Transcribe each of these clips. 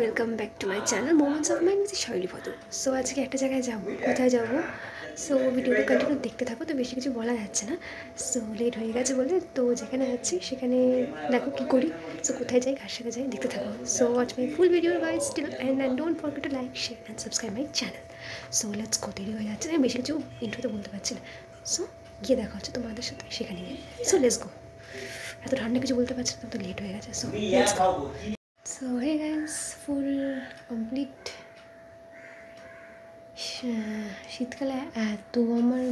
Welcome back to my channel moments of mind with Shailipada. So আজকে একটা জায়গায় যাবো, কোথায় যাবো? সো ভিডিওটা কন্টিনিউ দেখতে থাকো। তো বেশি কিছু বলা যাচ্ছে না, সো লেট হয়ে গেছে বলে। তো যেখানে যাচ্ছি সেখানে দেখো কী করি, সো কোথায় যাই, কার সাথে যাই, দেখতে থাকো। So watch my full video guys steel and don't forget to like share and subscribe my channel. So let's গো। দেরি হয়ে যাচ্ছে, আমি বেশি কিছু ইন্ট্রোতে বলতে পারছি না। সো গিয়ে দেখা হচ্ছে তোমাদের সাথে সেখানে গিয়ে। সো লেটস গো। এত ঠান্ডা কিছু বলতে পারছি না, তো লেট হয়ে গেছে। So let's go. So hey guys, full complete. শীতকালে এত আমার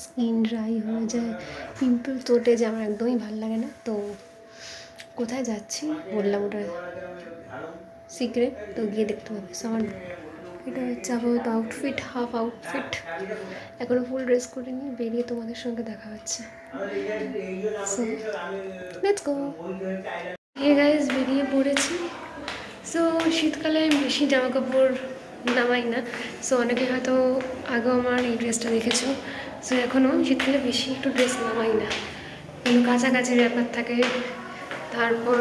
স্কিন ড্রাই হয়ে যায়, পিম্পল তোটে যে আমার একদমই ভালো লাগে না। তো কোথায় যাচ্ছি বললাম, ওটা সিক্রেট, তো গিয়ে দেখতে হবে। সো আমার এটা হচ্ছে আপাতত আউটফিট, হাফ আউটফিট, এখনও ফুল ড্রেস করিনি, বেরিয়ে তোমাদের সঙ্গে দেখা হচ্ছে। So let's go. Hey guys, বেরিয়ে পড়েছি। সো শীতকালে আমি বেশি জামা কাপড় নামাই না। সো অনেকে হয়তো আগেও আমার এই ড্রেসটা দেখেছো। সো এখনও শীতকালে বেশি একটু ড্রেস নামাই না, কিন্তু কাছাকাছি ব্যাপার থাকে, তারপর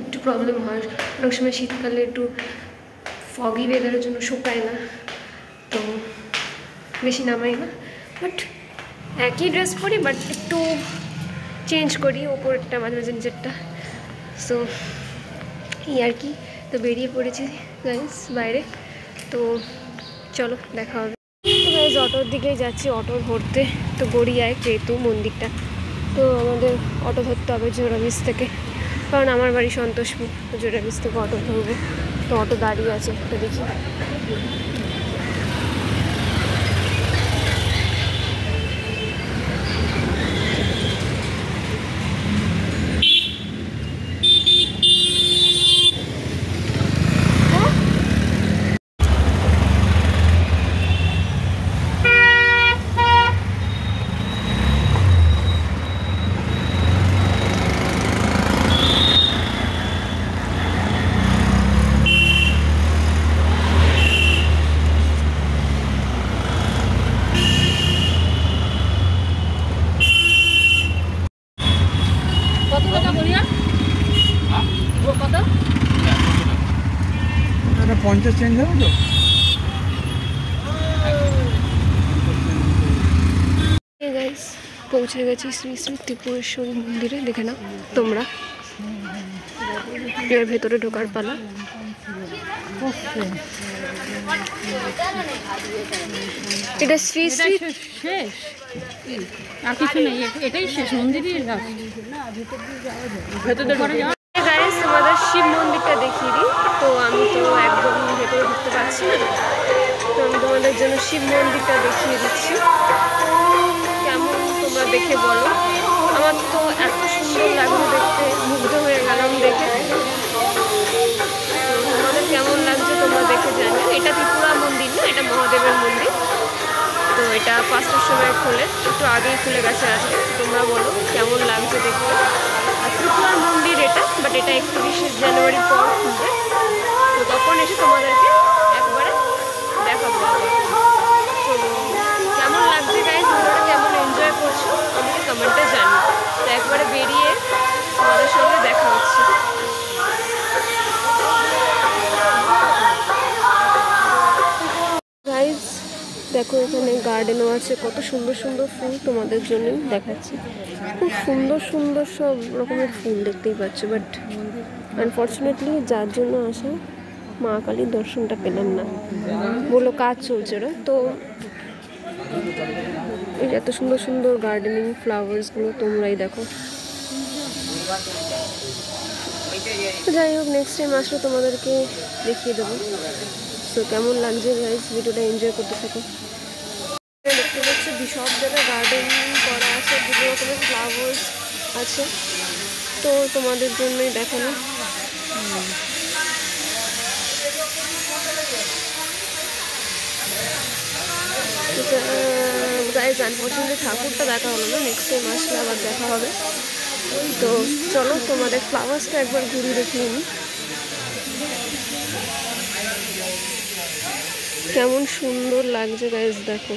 একটু প্রবলেম হয়। অনেক সময় শীতকালে একটু ফগি ওয়েদারের জন্য শুকায় না, তো বেশি নামাই না। বাট একই ড্রেস পরি, বাট একটু চেঞ্জ করি, ওপরটা মাঝে মাঝে নিচেরটা। সো এই আর কি। তো বেরিয়ে পড়েছি গাইস বাইরে, তো চলো দেখা হবে। তো গাইস অটোর দিকেই যাচ্ছি, অটো ধরতে। তো গড়িয়ায় কেতু মন্দিরটা, তো আমাদের অটো ধরতে হবে জোড়া ব্রিজ থেকে, কারণ আমার বাড়ি সন্তোষপুর। তো জোড়া ব্রিজ থেকে অটো ধরবো। তো অটো দাঁড়িয়ে আছে, তো দেখি। এটা 50 চেঞ্জ হবে তো। গাইস পৌঁছে গেছি শ্রী শ্রী ত্রিপুরেশ্বরী মন্দিরে। দেখে নাও তোমরা, এর ভেতরে ঢোকার পালা। এটা শ্রী শ্রী শেষ আর কিছু নেই, এটাই শেষ মন্দিরই। গাইস তোমাদের শিব মন্দিরটা দেখিয়ে দিই। তো আমি তো একদম ভেতরে ঢুকতে পারছি না, তো আমি তোমাদের জন্য শিব মন্দিরটা দেখিয়ে দিচ্ছি। কেমন তোমরা দেখে বলো। আমার তো এত সুন্দর লাগছে দেখতে, মুগ্ধ হয়ে গেলাম দেখে। তো তোমাদের কেমন লাগছে তোমরা দেখে জানিও। এটা ত্রিপুরা মন্দির না, এটা মহাদেবের মন্দির। তো এটা 5টার সময় খোলে, একটু আগেই খুলে গেছে আজকে। তোমরা বলো কেমন লাগছে দেখতে। আর ত্রিপুরার মন্দির এটা, বাট এটা 31শে জানুয়ারির পর খুলবে। তো তখন এসে তোমাদেরকে একবারে দেখাবো আবার। তো কেমন লাগছে গাইস, তোমরা কেমন এনজয় করছো আমাকে কমেন্টে জানিও। তো একবারে বেরিয়ে তোমাদের সঙ্গে দেখা হচ্ছে। গাইস দেখো, এখানে গার্ডেনও আছে, কত সুন্দর সুন্দর ফুল তোমাদের জন্য দেখাচ্ছি। খুব সুন্দর সুন্দর সব রকমের ফুল দেখতেই পাচ্ছ, বাট আনফর্চুনেটলি যার জন্য আসা মা কালীর দর্শনটা পেলাম না, বললো কাজ চলছে ওরা। তো এই এত সুন্দর সুন্দর গার্ডেনিং ফ্লাওয়ার্সগুলো তোমরাই দেখো। যাই হোক, নেক্সট টাইম আসলে তোমাদেরকে দেখিয়ে দেবো। তো কেমন লাগছে গাইস, ভিডিওটা এনজয় করতে থাকো। দেখতে পাচ্ছি সব জায়গায় গার্ডেনিং করা আছে, বিভিন্ন রকমের ফ্লাওয়ার্স আছে, তো তোমাদের জন্যই দেখানো। গাইস আনফর্চুনেটলি ঠাকুরটা দেখা হলো না, নেক্সট টাইম আসলে আবার দেখা হবে। তো চলো তোমাদের ফ্লাওয়ার্সটা একবার ঘুরে দেখিয়ে নিই। কেমন সুন্দর লাগছে গাইস দেখো।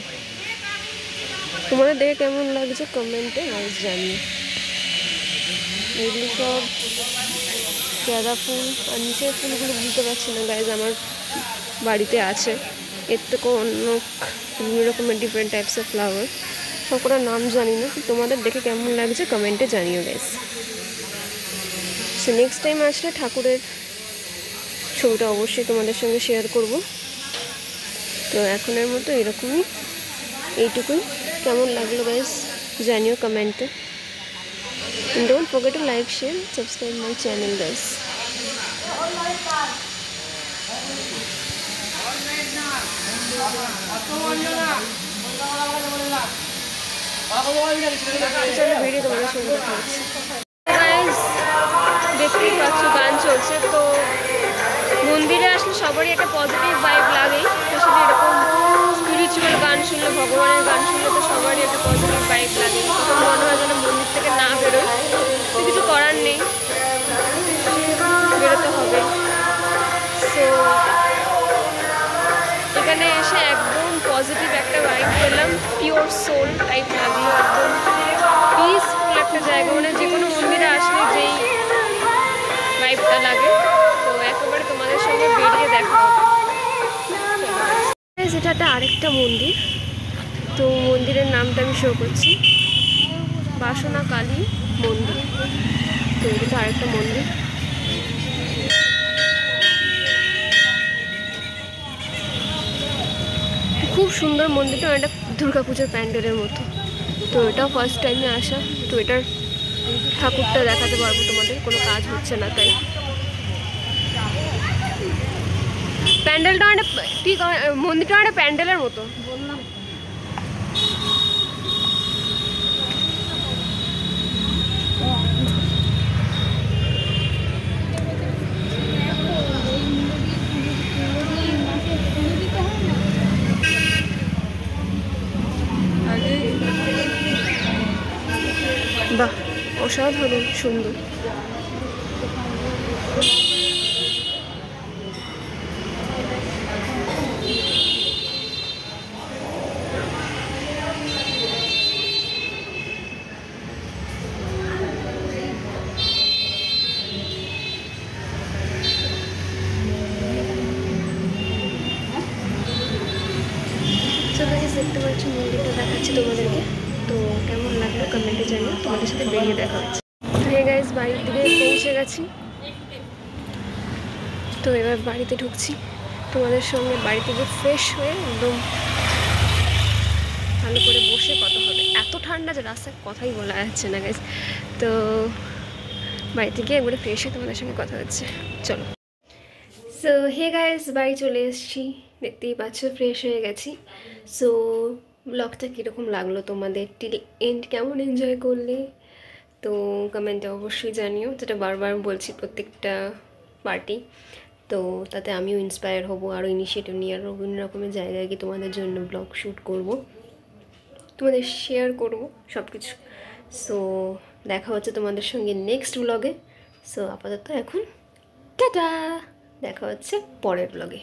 তোমাদের দেখে কেমন লাগছে কমেন্টে গাইস জানিও। এগুলো সব গাঁদা ফুল আর নিচের ফুলগুলো বুঝতে পারছি না গাইজ, আমার বাড়িতে আছে এর থেকেও অন্য বিভিন্ন রকমের ডিফারেন্ট টাইপসের ফ্লাওয়ার, সবকটার নাম জানি না। তোমাদের দেখে কেমন লাগছে কমেন্টে জানিও গাইজ। সো নেক্সট টাইম আসলে ঠাকুরের ছবিটা অবশ্যই তোমাদের সঙ্গে শেয়ার করব। তো এখনের মতো এরকমই, এইটুকুই। কেমন লাগলো গাইজ জানিও কমেন্টে। And don't forget to like, share, subscribe my channel guys. চলো ভিডিও তোমাদের সঙ্গে দেখা হচ্ছে। গাইজ দেখতেই পাচ্ছ গান চলছে, তো মন্দিরে আসলে সবারই একটা পজিটিভ ভাইব লাগে, স্পেশালি এরকম স্পিরিচুয়াল গান শুনলে, ভগবানের গান শুনলে তো সবারই একটা পজিটিভ ভাইব লাগে। তখন মনে হয় যেন মন্দির থেকে না বেরোয়, তো কিছু করার নেই, বেরোতে হবে। সো এখানে এসে একদম পজিটিভ একটা ভাইব পেলাম, পিওর সোল টাইপ লাগলো, একদম পিসফুল একটা জায়গা, মানে যে কোনো মন্দিরে আসলে যেই ভাইবটা লাগে। তো একেবারে তোমাদের সঙ্গে বেরিয়ে দেখা হবে। এটা আরেকটা মন্দির, তো মন্দিরের নামটা আমি শো করছি, বাসনা কালী মন্দির। তো এটা আরেকটা মন্দির, খুব সুন্দর মন্দিরটা, এটা দুর্গাপুজোর প্যান্ডেলের মতো। তো এটাও ফার্স্ট টাইমে আসা, তো এটার ঠাকুরটা দেখাতে পারবো তোমাদের, কোনো কাজ হচ্ছে না তাই। প্যান্ডেলটা অনেক ঠিক, মন্দিরটা অনেক প্যান্ডেলের মতো বললাম। বাহ, অসাধারণ সুন্দর। দেখতে পাচ্ছি মন্দিরটা দেখাচ্ছি তোমাদেরকে, তো কেমন লাগলো কমেন্টে জানিও, তোমাদের সাথে বেরিয়ে দেখা হচ্ছে। হে গাইজ, বাড়ির দিকে পৌঁছে গেছি, তো এবার বাড়িতে ঢুকছি। তোমাদের সঙ্গে বাড়ি থেকে ফ্রেশ হয়ে একদম ভালো করে বসে কথা হবে, এত ঠান্ডা যে রাস্তায় কথাই বলা যাচ্ছে না গাইজ। তো বাড়িতে গিয়ে একবারে ফ্রেশ হয়ে তোমাদের সঙ্গে কথা হচ্ছে, চলো। সো হে গাইজ, বাড়ি চলে এসেছি, দেখতেই পাচ্ছ ফ্রেশ হয়ে গেছি। সো ব্লগটা কীরকম লাগলো তোমাদের, টিল এন্ড কেমন এনজয় করলে, তো কমেন্টে অবশ্যই জানিও। যেটা বারবার বলছি প্রত্যেকটা পার্টি, তো তাতে আমিও ইন্সপায়ার হব, আরও ইনিশিয়েটিভ নিয়ে আরও বিভিন্ন রকমের জায়গায় গিয়ে তোমাদের জন্য ব্লগ শ্যুট করব, তোমাদের শেয়ার করব সব কিছু। সো দেখা হচ্ছে তোমাদের সঙ্গে নেক্সট ব্লগে। সো আপাতত এখন টাটা, দেখা হচ্ছে পরের ব্লগে।